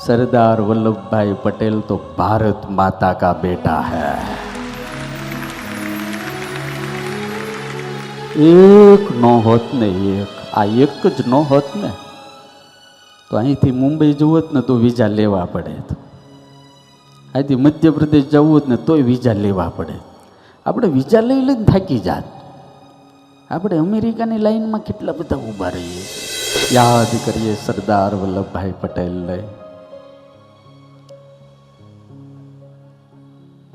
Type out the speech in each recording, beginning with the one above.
सरदार वल्लभ भाई पटेल तो भारत माता का बेटा है। एक नो होत ने एक ज नो होत ने तो અહીંથી મુંબઈ જવું હોત ને તો વિઝા લેવા પડે, અહીંથી મધ્યપ્રદેશ જવું હોત ને તોય વિઝા લેવા પડે. આપણે વિઝા લઈ લઈને થાકી જાત. આપણે અમેરિકાની લાઈનમાં કેટલા બધા ઊભા રહીએ. યાદ કરીએ સરદાર વલ્લભભાઈ પટેલને.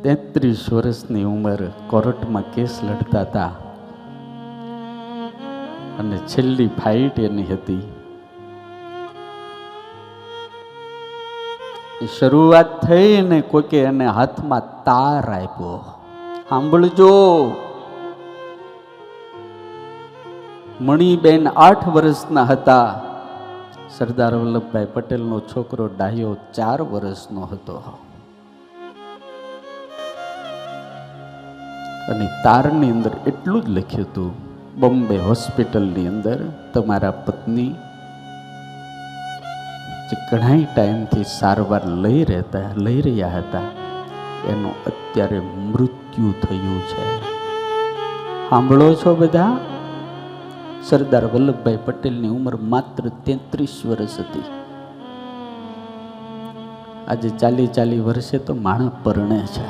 33 વર્ષની ઉંમર, કોર્ટમાં કેસ લડતા હતા અને છેલ્લી ફાઇટ એની હતી. શરૂઆત થઈ ને કોઈકે એને હાથમાં તાર આપ્યો. સાંભળજો, મણિબેન 8 વર્ષના હતા. સરદાર વલ્લભભાઈ પટેલનો છોકરો ડાહ્યો 4 વર્ષનો હતો. અને તારની અંદર એટલું જ લખ્યું હતું, બોમ્બે હોસ્પિટલની અંદર તમારા પત્ની જે ઘણા ટાઈમથી સારવાર લઈ રહ્યા હતા એનું અત્યારે મૃત્યુ થયું છે. સાંભળો છો બધા? સરદાર વલ્લભભાઈ પટેલની ઉંમર માત્ર 33 વર્ષ હતી. આજે 40 વર્ષે તો માણસ પરણે છે.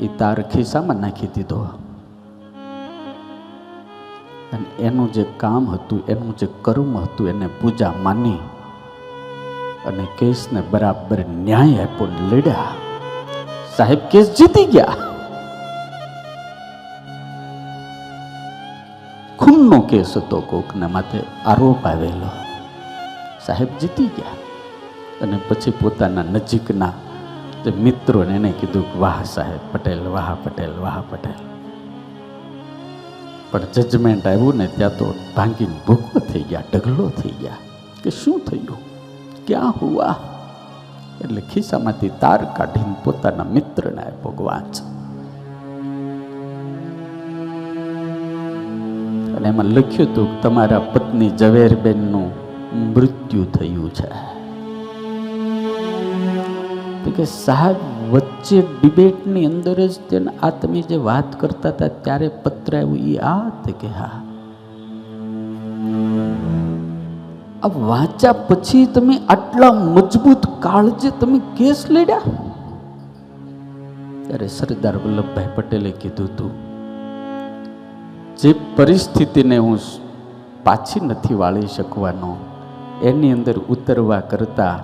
એ તાર ખિસ્સામાં નાખી દીધો. અને એનું જે કામ હતું, એનું જે કર્મ હતું, એને પૂજા માની અને કેસને બરાબર ન્યાય આપ્યો, લડ્યા. સાહેબ કેસ જીતી ગયા. ખૂનનો કેસ હતો, કોકના માથે આરોપ આવેલો. સાહેબ જીતી ગયા. અને પછી પોતાના નજીકના જે મિત્રોને એને કીધું કે વાહ સાહેબ પટેલ, વાહ પટેલ, વાહ પટેલ. પણ જજમેન્ટ આવ્યું ને ત્યાં તો ભાંગીને ભૂકો થઈ ગયા, ઢગલો થઈ ગયા કે શું થયું, ક્યાં હુઆ. એટલે ખિસ્સામાંથી તાર કાઢીને પોતાના મિત્રને આપ્યો, વાંચ. અને એમાં લખ્યું હતું કે તમારા પત્ની ઝવેરબેનનું મૃત્યુ થયું છે. કે સાહેબ વચ્ચે ડિબેટની અંદર જ તેને આ તમે જે વાત કરતા હતા ત્યારે પત્ર આવ્યું, એ આ કે હા. આ વાંચ્યા પછી તમે આટલા મજબૂત કાળજે તમે કેસ લડ્યા. ત્યારે સરદાર વલ્લભભાઈ પટેલે કીધું હતું, જે પરિસ્થિતિને હું પાછી નથી વાળી શકવાનો એની અંદર ઉતરવા કરતા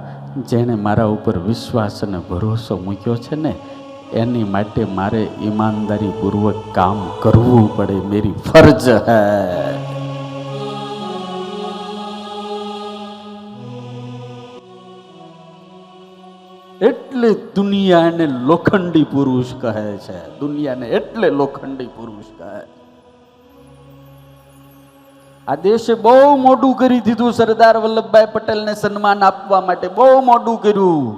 જેણે મારા ઉપર વિશ્વાસ અને ભરોસો મૂક્યો છે ને એની માટે મારે ઈમાનદારીપૂર્વક કામ કરવું પડે, મેરી ફરજ હૈ. એટલે દુનિયા એને લોખંડી પુરુષ કહે છે. દુનિયાને એટલે લોખંડી પુરુષ કહે. આ દેશે બહુ મોડું કરી દીધું સરદાર વલ્લભભાઈ પટેલને સન્માન આપવા માટે, બહુ મોડું કર્યું.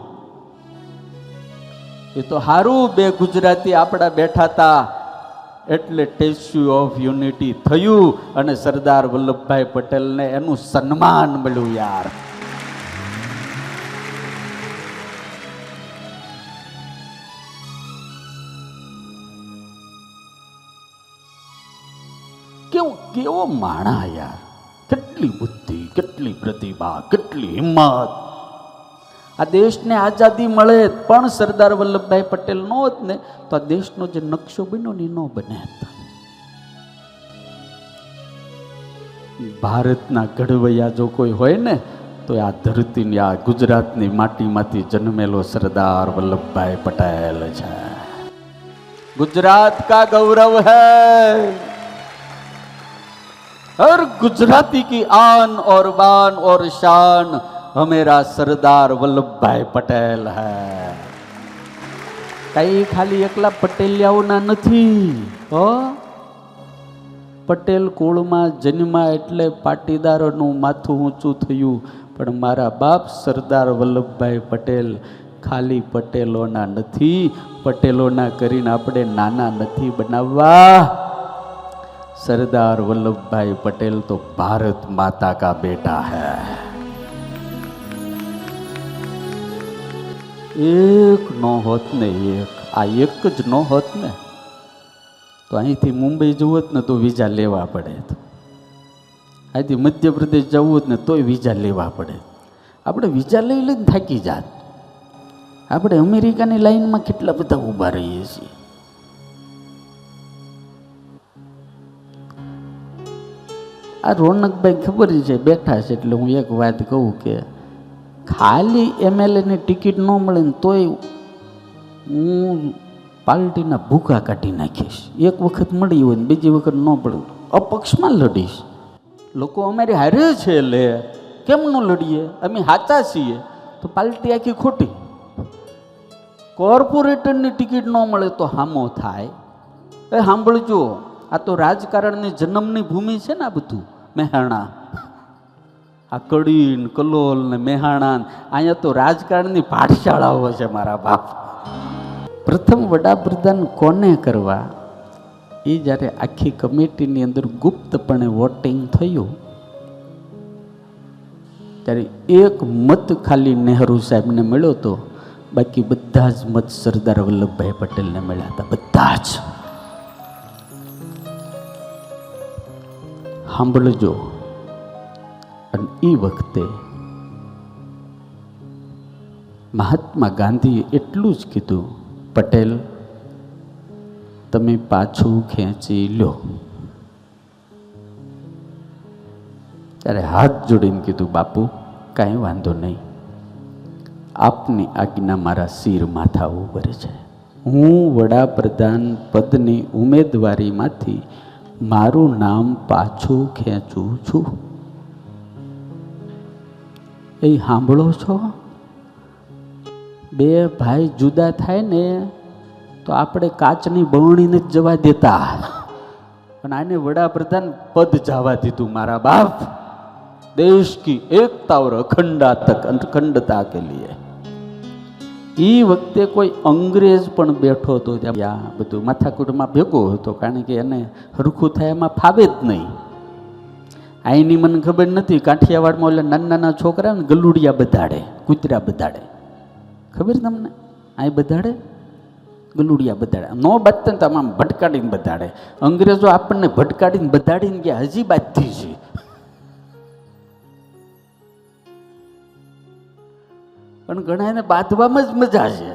એ તો હારું બે ગુજરાતી આપણા બેઠા હતા એટલે સ્ટેચ્યુ ઓફ યુનિટી થયું અને સરદાર વલ્લભભાઈ પટેલને એનું સન્માન મળ્યું. યાર કેવો માણા યાર, કેટલી બુદ્ધિ, કેટલી પ્રતિભા, કેટલી હિંમત. આ દેશને આઝાદી મળે પણ સરદાર વલ્લભભાઈ પટેલ નો હોત ને તો આ દેશનો જે નકશો બન્યો ને નો બને. ભારતના ઘડવૈયા જો કોઈ હોય ને તો આ ધરતીની, આ ગુજરાતની માટીમાંથી જન્મેલો સરદાર વલ્લભભાઈ પટેલ છે. ગુજરાત કા ગૌરવ હૈ. हर गुजराती की आन और बान और शान हमेरा सरदार वल्लभभाई पटेल है. कई खाली एकला पटेलियाओना નથી હો. પટેલ કુળમાં જન્મા એટલે પાટીદારોનું માથું ઊંચું થયું, પણ મારા બાપ સરદાર વલ્લભભાઈ પટેલ ખાલી પટેલોના નથી. પટેલોના કરીને આપણે નાના નથી બનાવવા. सरदार वल्लभ भाई पटेल तो भारत माता का बेटा है. એક ન હોત ને એક, આ એક જ ન હોત ને તો અહીંથી મુંબઈ જવું હોત ને તો વિઝા લેવા પડે, અહીંથી મધ્યપ્રદેશ જવું હોત ને તોય વિઝા લેવા પડે. આપણે વિઝા લઈ લઈને થાકી જાત. આપણે અમેરિકાની લાઈનમાં કેટલા બધા ઊભા રહીએ છીએ. આ રોનકભાઈ ખબર છે બેઠા છે, એટલે હું એક વાત કહું કે ખાલી એમએલએની ટિકિટ ન મળે ને તોય હું પાર્ટીના ભૂખા કાઢી નાખીશ. એક વખત મળી હોય ને બીજી વખત ન પડે અપક્ષમાં લડીશ. લોકો અમારી હારે છે, લે કેમ ન લડીએ? અમે સાચા છીએ તો પાર્ટી આખી ખોટી. કોર્પોરેટરની ટિકિટ ન મળે તો હામો થાય. એ સાંભળજો, આ તો રાજકારણની જન્મની ભૂમિ છે ને. આ બધું મહેણા, આ કડી ને કલોલ ને મહેણા, અહીંયા તો રાજકારણની પાઠશાળાઓ છે મારા બાપ. પ્રથમ વડાપ્રધાન કોને કરવા એ જ્યારે આખી કમિટીની અંદર ગુપ્તપણે વોટિંગ થયું ત્યારે એક મત ખાલી નહેરુ સાહેબને મળ્યો હતો, બાકી બધા જ મત સરદાર વલ્લભભાઈ પટેલને મળ્યા હતા. બધા જ. સાંભળજો. અને એ વખતે મહાત્મા ગાંધીએ એટલું જ કીધું, પટેલ તમે પાછું ખેંચી લો. ત્યારે હાથ જોડીને કીધું, બાપુ કાંઈ વાંધો નહીં, આપની આજ્ઞા મારા શિર માથા ઉપર છે. હું વડાપ્રધાન પદની ઉમેદવારીમાંથી મારું નામ પાછું ખેંચું છું. એ સાંભળો છો? બે ભાઈ જુદા થાય ને તો આપણે કાચની બરણીને જ જવા દેતા, પણ આને વડાપ્રધાન પદ જવા દીધું મારા બાપ. દેશ કી એકતા और અખંડતા કે લીએ. એ વખતે કોઈ અંગ્રેજ પણ બેઠો હતો ત્યાં, બધું માથાકૂટમાં ભેગો હતો, કારણ કે એને હરખું થાય એમાં ફાવે જ નહીં. આઈની મને ખબર નથી, કાઠિયાવાડમાં એટલે નાના નાના છોકરા ને ગલુડિયા બધાડે, કૂતરા બધાડે, ખબર તમને? આ બધાડે, ગલુડિયા બધાડે, ન બાંધતા ને આમ ભટકાડીને બધાડે. અંગ્રેજો આપણને ભટકાડીને બધાડીને ગયા, હજી બાંધતી છે. પણ ઘણા એને બાંધવામાં જ મજા છે.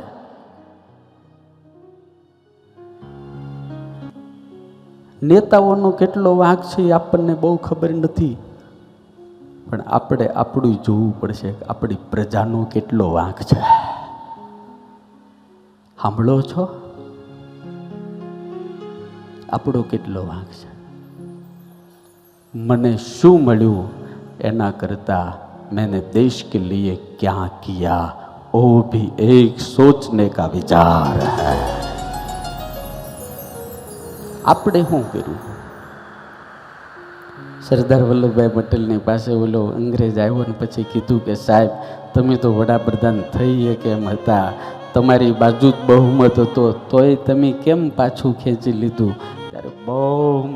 નેતાઓનો કેટલો વાંક છે એ આપણને બહુ ખબર નથી, પણ આપણે આપણું જોવું પડશે કે આપણી પ્રજાનો કેટલો વાંક છે. સાંભળો છો? આપણો કેટલો વાંક છે. મને શું મળ્યું એના કરતા मैंने देश के लिए क्या किया वो भी एक सोचने का विचार है. આપણે શું કર્યું? સરદાર વલ્લભભાઈ પટેલની પાસે ઓલો અંગ્રેજ આવ્યો ને પછી કીધું કે સાહેબ તમે તો વડાપ્રધાન થઈ કેમ હતા, તમારી બાજુ જ બહુમત હતો, તોય તમે કેમ પાછું ખેંચી લીધું? ત્યારે બહુ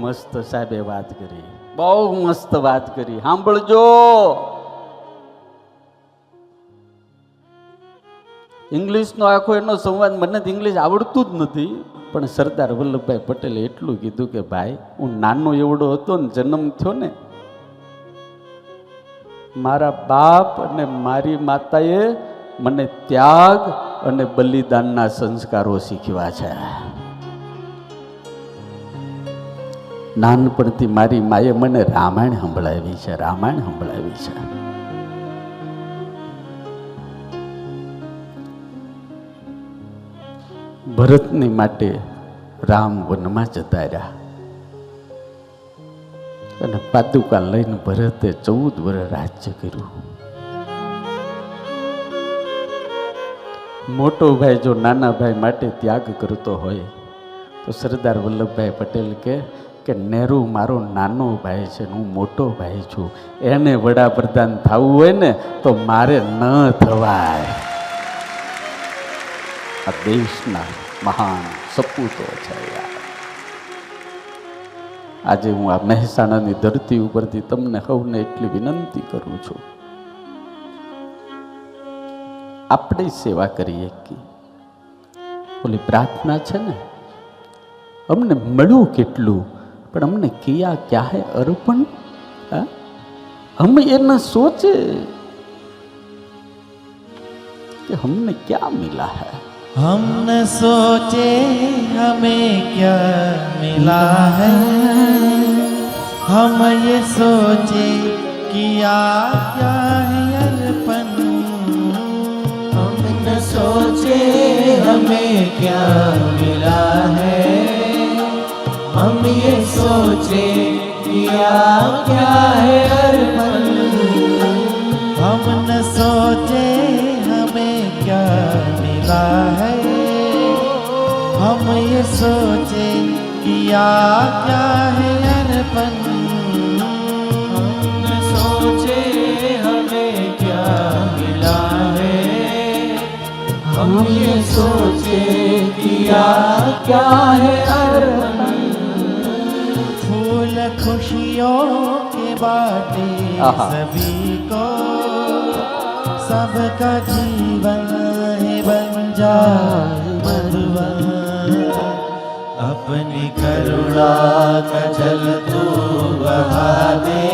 મસ્ત સાહેબે વાત કરી, બહુ મસ્ત વાત કરી. સાંભળજો. ઇંગ્લિશનો આખો એનો સંવાદ, મને તો ઇંગ્લિશ આવડતું જ નથી, પણ સરદાર વલ્લભભાઈ પટેલે એટલું કીધું કે ભાઈ હું નાનો એવડો હતો ને જન્મ થયો ને, મારા બાપ અને મારી માતાએ મને ત્યાગ અને બલિદાનના સંસ્કારો શીખ્યા છે. નાનપણથી મારી માએ મને રામાયણ સંભળાવી છે, રામાયણ સંભળાવી છે. ભરતની માટે રામ વનમાં જતા રહ્યા અને પાદુકા લઈને ભરતે 14 વર્ષ રાજ્ય કર્યું. મોટો ભાઈ જો નાના ભાઈ માટે ત્યાગ કરતો હોય તો સરદાર વલ્લભભાઈ પટેલ કે નહેરુ મારો નાનો ભાઈ છે, હું મોટો ભાઈ છું, એને વડાપ્રધાન થવું હોય ને તો મારે ન થવાય. આ દેશના મહાન સપૂતો છે યાર. આજે હું આ મહેસાણાની ધરતી ઉપરથી તમને સૌને એટલી વિનંતી કરું છું આપણે સેવા કરીએ કે ઓલી પ્રાર્થના છે ને, અમને મળ્યું કેટલું પણ અમને કિયા ક્યા હે અર્પણ, हम ये न सोचे कि हमने क्या मिला है, हम न सोचे हमें क्या मिला है, हम ये सोचे किया क्या है अर्पण, हम न सोचे हमें क्या मिला है, हम ये सोचे किया क्या है अर्पण, हम न सोचे हमें क्या मिला है, हम ये सोचे किया क्या है अर्पण, हम न सोचे हमें क्या मिला है, हम ये सोचे किया क्या है अर्पण, फूल खुशियों के बाटे सभी को, सबका जीवन है बन जाए मधुवन, अपनी करुणा का जल तू बहा दे,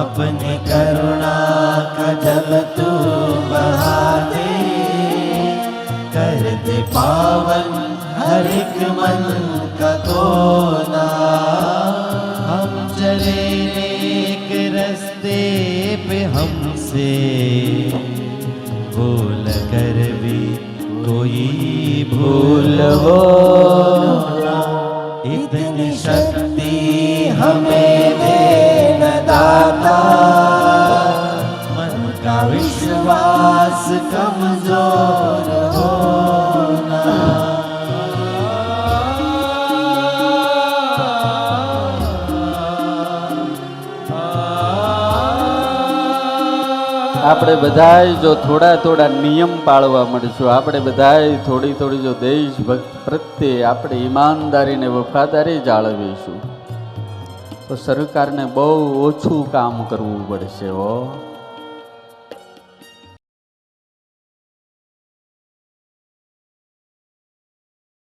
अपनी करुणा का जल तू बहा दे, कर दे पावन हर एक मन का कोना, हम चले एक रास्ते पे हमसे भूल कर भी कोई भूल हो ना, इतनी शक्ति हमें दे न दाता, मन का विश्वास कमजोर हो ना, આપણે બધાય જો થોડા થોડા નિયમ પાળવા મળીશું, આપણે બધાય થોડી થોડી જો દેશભક્ત પ્રત્યે આપણે ઈમાનદારી ને વફાદારી જાળવીશું તો સરકારને બહુ ઓછું કામ કરવું પડશે હો.